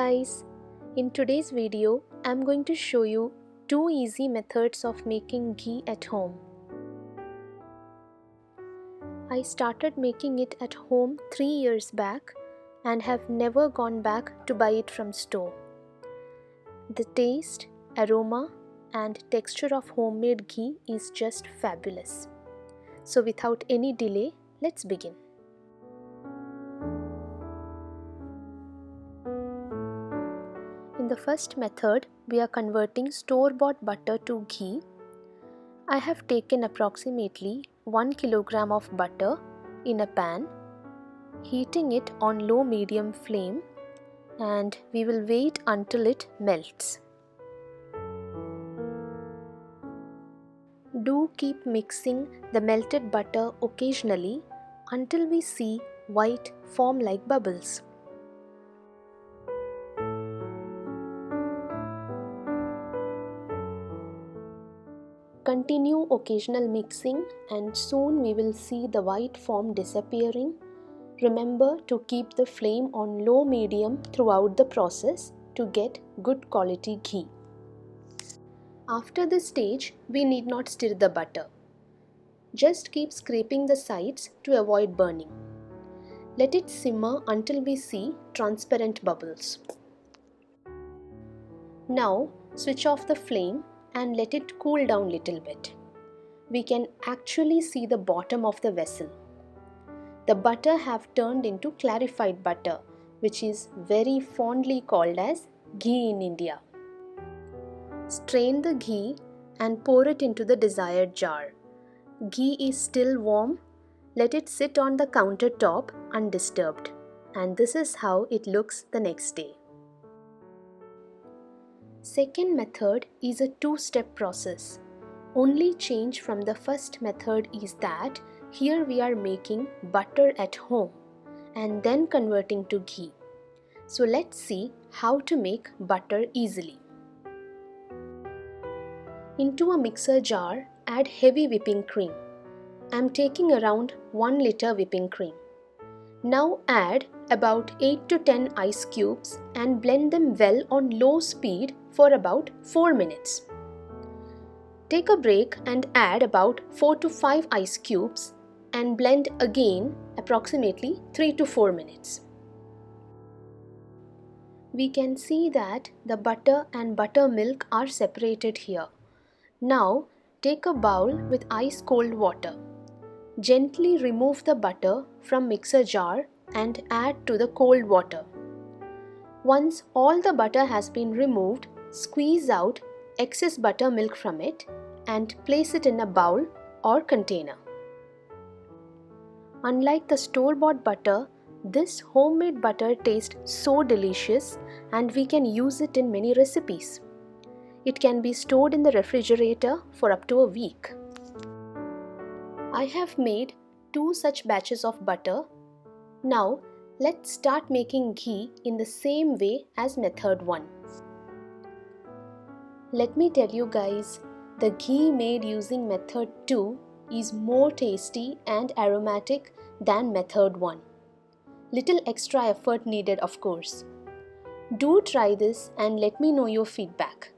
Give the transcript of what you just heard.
guys, in today's video I'm going to show you 2 easy methods of making ghee at home. I started making it at home 3 years back and have never gone back to buy it from store. The taste, aroma and texture of homemade ghee is just fabulous. So without any delay, let's begin. In the first method, we are converting store-bought butter to ghee. I have taken approximately 1 kilogram of butter in a pan, heating it on low-medium flame, and we will wait until it melts. Do keep mixing the melted butter occasionally until we see white form like bubbles. Continue occasional mixing and soon we will see the white form disappearing. Remember to keep the flame on low-medium throughout the process to get good quality ghee. After this stage, we need not stir the butter. Just keep scraping the sides to avoid burning. Let it simmer until we see transparent bubbles. Now switch off the flame and let it cool down little bit. We can actually see the bottom of the vessel. The butter have turned into clarified butter, which is very fondly called as ghee in India. Strain the ghee and pour it into the desired jar. Ghee is still warm. Let it sit on the countertop undisturbed. And this is how it looks the next day. Second method is a two-step process. Only change from the first method is that here we are making butter at home and then converting to ghee. So let's see how to make butter easily. Into a mixer jar, add heavy whipping cream. I am taking around 1 liter whipping cream. Now add about 8 to 10 ice cubes and blend them well on low speed for about 4 minutes. Take a break and add about 4 to 5 ice cubes and blend again approximately 3 to 4 minutes. We can see that the butter and buttermilk are separated here. Now take a bowl with ice cold water. Gently remove the butter from mixer jar and add to the cold water. Once all the butter has been removed, squeeze out excess buttermilk from it and place it in a bowl or container. Unlike the store-bought butter, this homemade butter tastes so delicious and we can use it in many recipes. It can be stored in the refrigerator for up to a week. I have made 2 such batches of butter. Now let's start making ghee in the same way as method 1. Let me tell you guys, the ghee made using method 2 is more tasty and aromatic than method 1. Little extra effort needed, of course. Do try this and let me know your feedback.